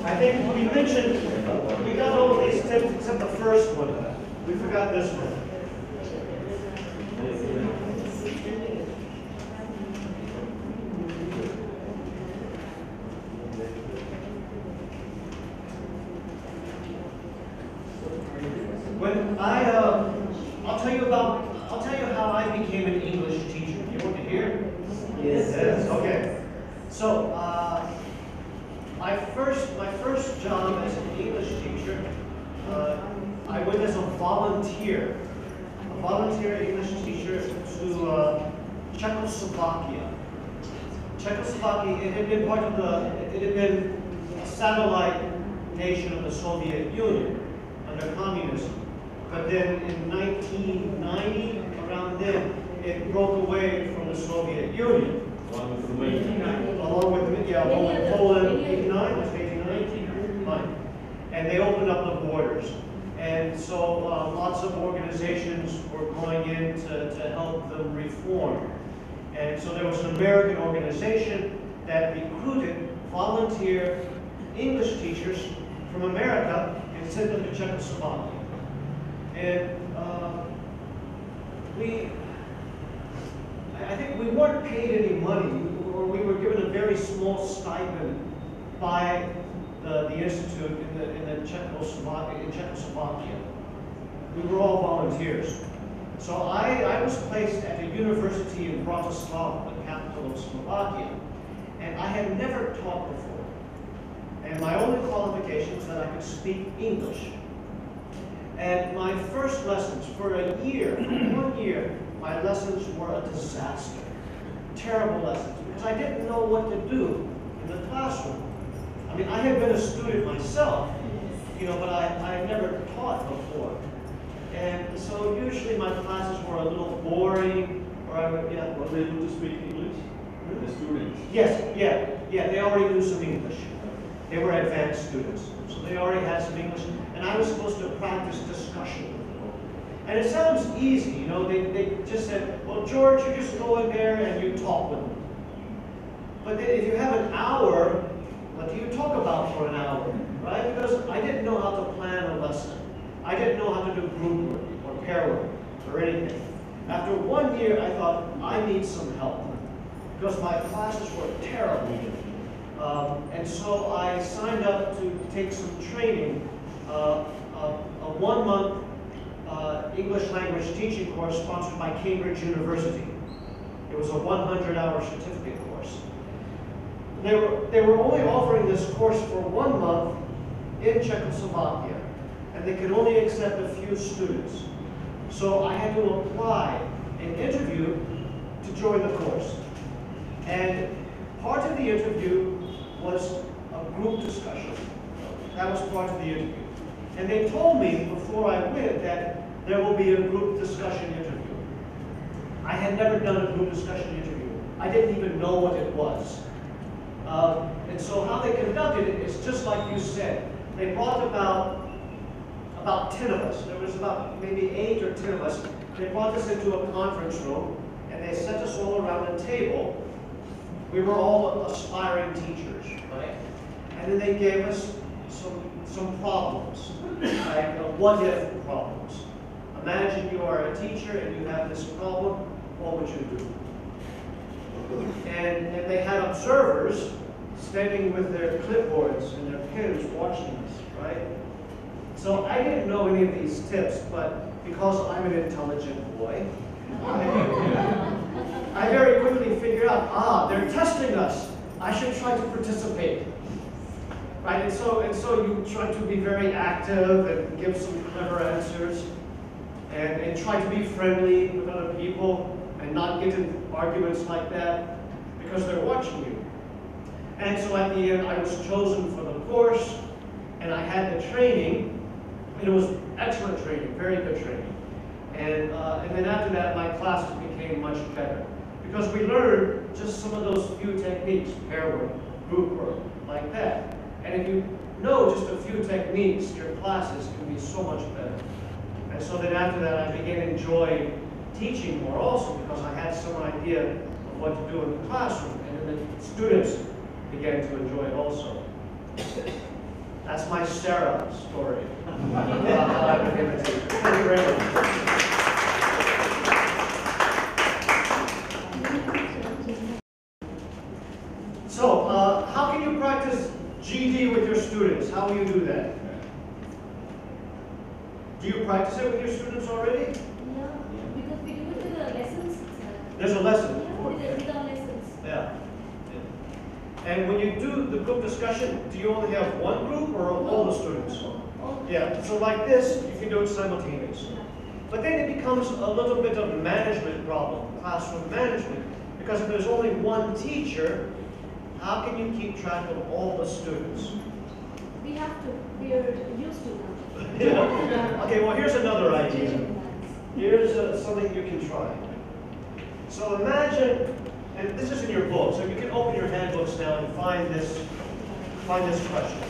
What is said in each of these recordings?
I think we mentioned, we got all of these tips except the first one. We forgot this one. When I'll tell you how I became an English teacher. You want to hear? Yes. Okay. So, my first job as an English teacher, I went as a volunteer English teacher to Czechoslovakia. Czechoslovakia, it had been a satellite nation of the Soviet Union under communism. But then in 1990, around then, it broke away from the Soviet Union. Along with Poland, 89, was 89? Fine. And they opened up the borders. And so lots of organizations were going in to help them reform. And so there was an American organization that recruited volunteer English teachers from America and sent them to Czechoslovakia. And I think we weren't paid any money, or we were given a very small stipend by the institute in Czechoslovakia. We were all volunteers. So I was placed at a university in Bratislava, the capital of Slovakia, and I had never taught before. And my only qualification was that I could speak English. And my first lessons for a year, 1 year, my lessons were a disaster. Terrible lessons, because I didn't know what to do in the classroom. I mean, I had been a student myself, but I had never taught before. And so usually my classes were a little boring, or I would, Were they able to speak English? The students? Yes, yeah, they already knew some English. They were advanced students, so they already had some English, and I was supposed to practice discussion with them. And it sounds easy, they just said, well, George, you just go in there and you talk with them. But then if you have an hour, what do you talk about for an hour, right? Because I didn't know how to plan a lesson. I didn't know how to do group work or pair work or anything. After 1 year, I thought, I need some help, because my classes were terrible. And so I signed up to take some training, a 1-month English language teaching course sponsored by Cambridge University. It was a 100-hour certificate course. They were only offering this course for 1 month in Czechoslovakia, and they could only accept a few students. So I had to apply an interview to join the course. And part of the interview was a group discussion. That was part of the interview. And they told me before I went that there will be a group discussion interview. I had never done a group discussion interview. I didn't even know what it was. And so how they conducted it is just like you said. They brought about 10 of us. There was about maybe 8 or 10 of us. They brought us into a conference room, and they set us all around a table. We were all aspiring teachers, right? And then they gave us some problems, like what-if problems. Imagine you are a teacher and you have this problem, what would you do? And they had observers standing with their clipboards and their pens watching us, right? So I didn't know any of these tips, but because I'm an intelligent boy, I very quickly figured out, they're testing us. I should try to participate. Right? And so you try to be very active and give some clever answers and try to be friendly with other people and not get into arguments like that because they're watching you. And so at the end, I was chosen for the course, and I had the training, and it was excellent training, very good training. And then after that, my classes became much better because we learned just some of those few techniques, pair work, group work, like that. And if you know just a few techniques, your classes can be so much better. And so then after that, I began enjoying teaching more also because I had some idea of what to do in the classroom, and then the students began to enjoy it also. That's my Sarah story about how I became a teacher. Thank you very much. So, how can you practice GD with your students? How will you do that? Do you practice it with your students already? Yeah, because we do it in the lessons. There's a lesson. Yeah, with our lessons. Yeah. And when you do the group discussion, do you only have one group or all the students? Yeah, so like this, you can do it simultaneously. But then it becomes a little bit of management problem, classroom management, because if there's only one teacher, how can you keep track of all the students? We have to. We are used to that. Yeah. Okay, well here's another idea. Here's something you can try. So imagine, and this is in your book, so you can open your handbooks now and find this question.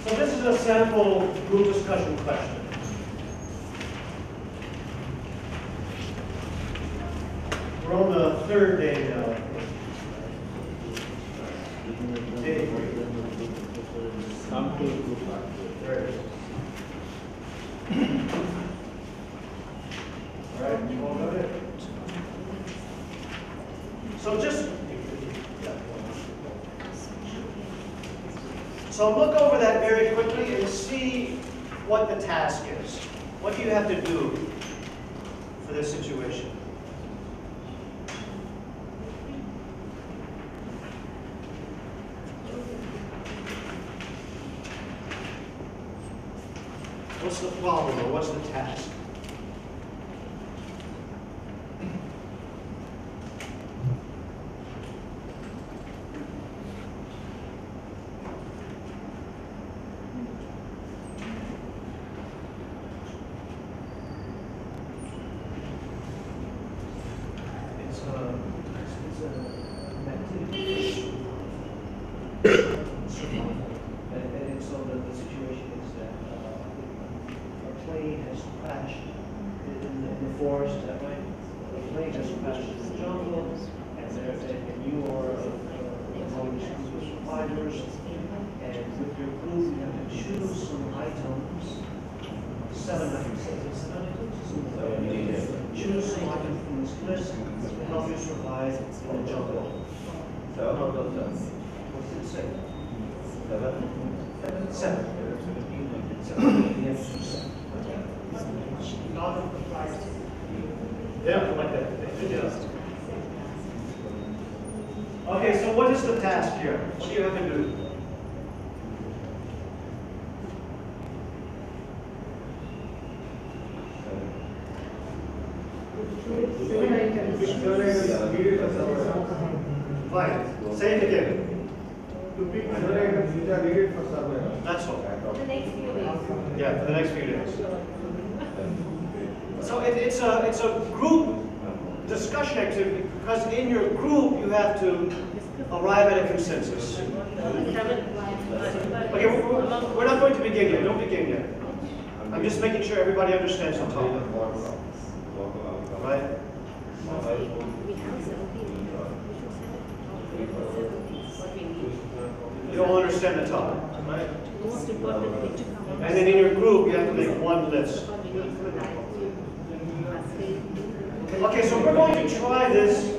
So this is a sample group discussion question. We're on the third day now. Day 3. Come to group. There it is. All right, you all got it? So So look over that very quickly and see what the task is. What do you have to do for this situation? What's the problem or what's the task? And so the situation is that a plane has crashed in the forest, that way. A plane has crashed in the jungle, and you are among the survivors, and with your group you have to choose some items, 7 items. Choose some items from this list to help you survive in the jungle. What did it say? 7. Yeah, like that. Okay, so what is the task here? What do you have to do? Fine. Say it again. To pick 7 items which are needed for survival. That's all. For the next few days. Yeah, for the next few days. So it's a group discussion activity because in your group you have to arrive at a consensus. Okay, we're not going to begin yet. Don't begin yet. I'm just making sure everybody understands the topic. Right? You all understand the topic, right? And then in your group, you have to make one list. Okay, so we're going to try this.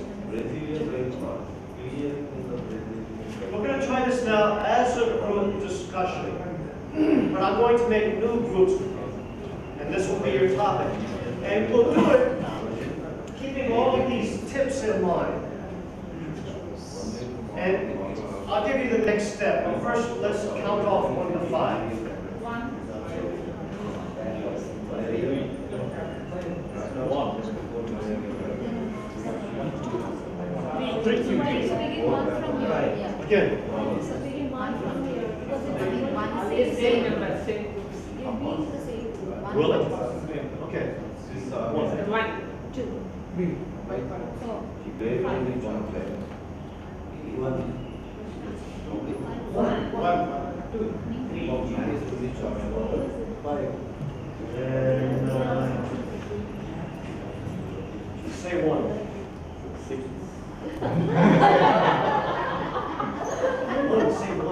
We're going to try this now as a group discussion. But I'm going to make new groups, and this will be your topic. And we'll do it keeping all of these tips in mind. And I'll give you the next step. But first, let's count off 1 to 5. 1. Three. So begin 1 from here. Right. Yeah. Again. So begin 1 from here. Because it's begin 1 is same number, same groups. It means the same group. Will it? Okay. 1. 2. 4. 5. And say 1. 6. One, say 1.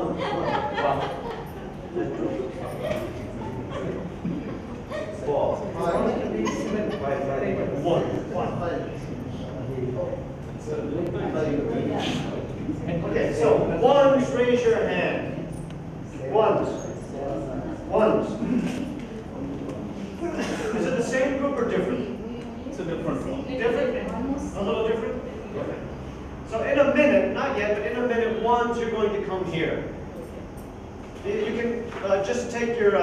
Okay, so ones, raise your hand. Ones. Is it the same group or different? It's a different one. Different? A little different? Okay. So in a minute, not yet, but in a minute, ones, you're going to come here. You can just take your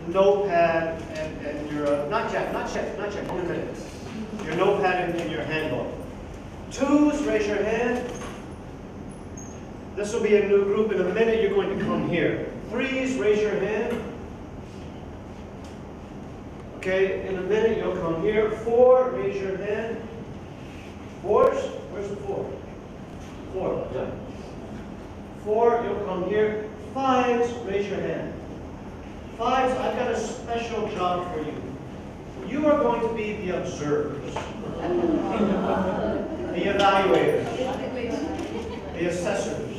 notepad and your, not yet, in a minute. Your notepad and your handbook. Twos, raise your hand. This will be a new group. In a minute, you're going to come here. Threes, raise your hand. Okay, in a minute, you'll come here. 4, raise your hand. 4s, where's the 4? 4, yeah. 4, you'll come here. 5s, raise your hand. 5s, I've got a special job for you. You are going to be the observers, the evaluators, the assessors.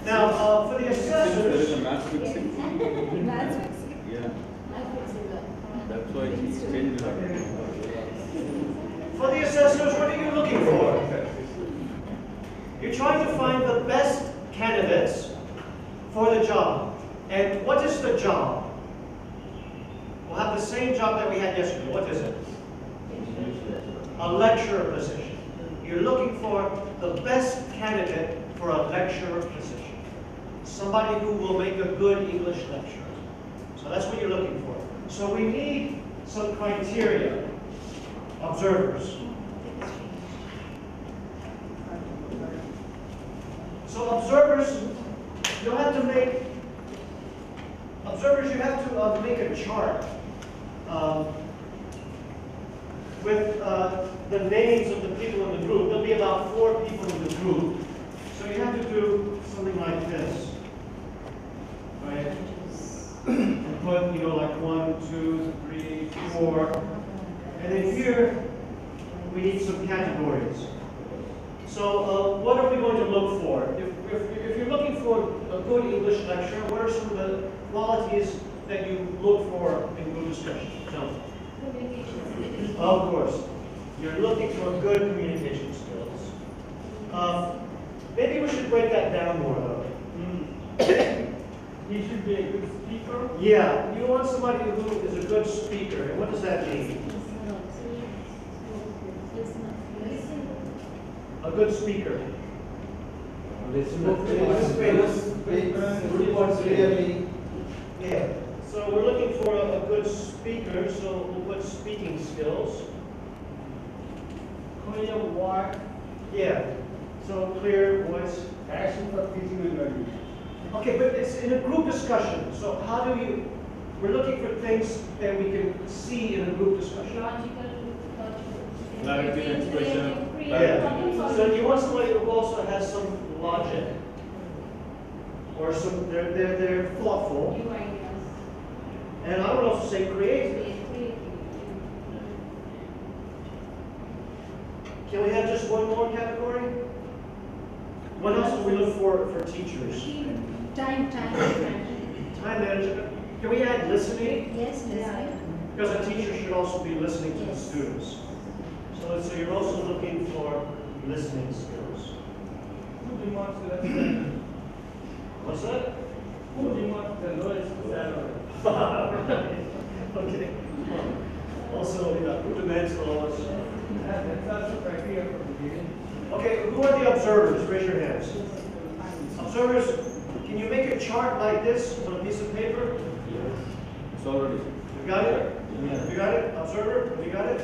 Now, for the There is assessors, a match fixing. Yeah. That's why he's changed it. for the assessors, what are you looking for? You're trying to find the best candidates for the job. And what is the job? We'll have the same job that we had yesterday. What is it? A lecturer position. You're looking for the best candidate for a lecturer position. Somebody who will make a good English lecturer. So that's what you're looking for. So we need some criteria. Observers. So observers, you'll have to make, you have to make a chart with the names of the people in the group. There'll be about 4 people in the group. So you have to do something like this. Right? And put, like 1, 2, 3, 4. And then here, we need some categories. So what are we going to look for? If you're looking for a good English lecturer, what are some of the qualities that you look for in group discussion? No. Of course. You're looking for good communication skills. Maybe we should break that down more, though. He should be a good speaker. Yeah, you want somebody who is a good speaker. And what does that mean? A good speaker. Yeah. So we're looking for a good speaker, so we'll put speaking skills. Clear, wide, Yeah. So clear voice. passion for teaching and learning. Okay, but it's in a group discussion. So how do you, we're looking for things that we can see in a group discussion. Clarity and expression. Yeah. So you want somebody who also has some logic, or some they're thoughtful, and I would also say creative. Can we have just one more category? What else do we look for teachers? Time. Time management. Can we add listening? Yes, Because a teacher should also be listening to the Yes. students. So you're also looking for listening skills. Who demands the salary? What's that? Who demands the lowest salary? Okay. Also, who demands the lowest? That's also criteria for the beginning. Okay, who are the observers? Raise your hands. Observers, can you make a chart like this on a piece of paper? It's already. You got it? Yeah. You got it? Observer, you got it?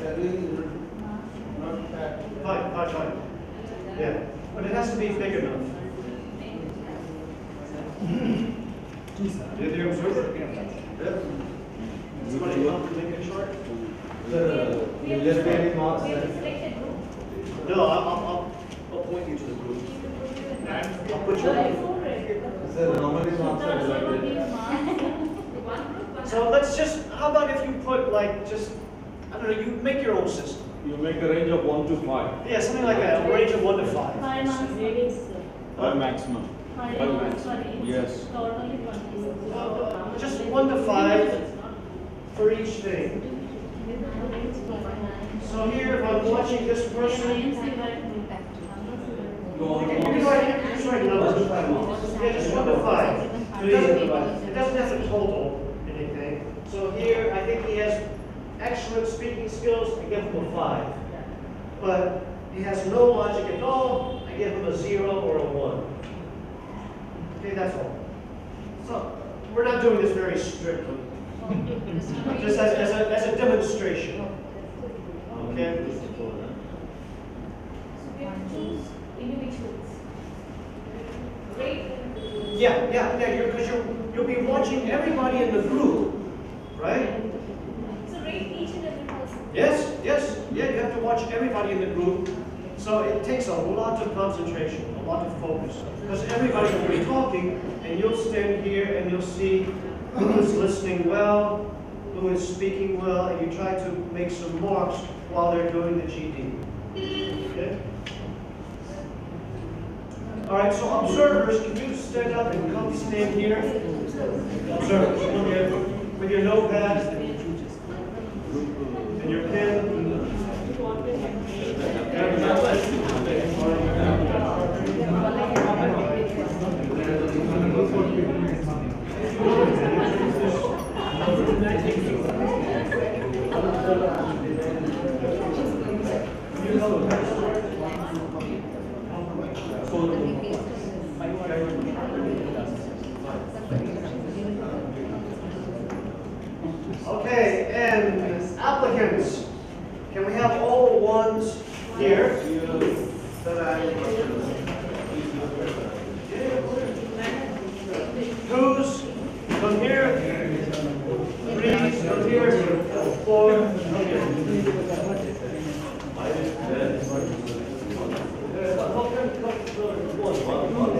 Not that. Fine. Yeah, but it has to be big enough. You're the observer? Yeah. Somebody help to make a chart? No, I'll point you to the group. Sir, normally marks are divided. So let's just, how about if you put like just, I don't know, you make your own system. You make a range of 1 to 5. Yeah, something like a range of 1 to 5. 5 marks is 5 maximum. 5 Five marks for each. Yes. Totally 20. Just 1 to 5 for each thing. So here, if I'm watching this person, you can just write numbers. Yeah, just 1 to 5. It doesn't have to total anything. So here, I think he has excellent speaking skills, I give him a 5. But he has no logic at all, I give him a 0 or a 1. Okay, that's all. So, we're not doing this very strictly. Just as a demonstration. Okay? Yeah, because you'll be watching everybody in the group, right? So rate each and every person. Yes, yeah, you have to watch everybody in the group. So it takes a lot of concentration, a lot of focus. Because everybody will be talking, and you'll stand here and you'll see who is listening well, who is speaking well, and you try to make some marks while they're doing the GD. Okay? All right, so observers, can you stand up and come stand here? Observers, with your notepad and your pen. Okay, and applicants, can we have all ones here? Twos, come here. Threes, come here. Four, come here.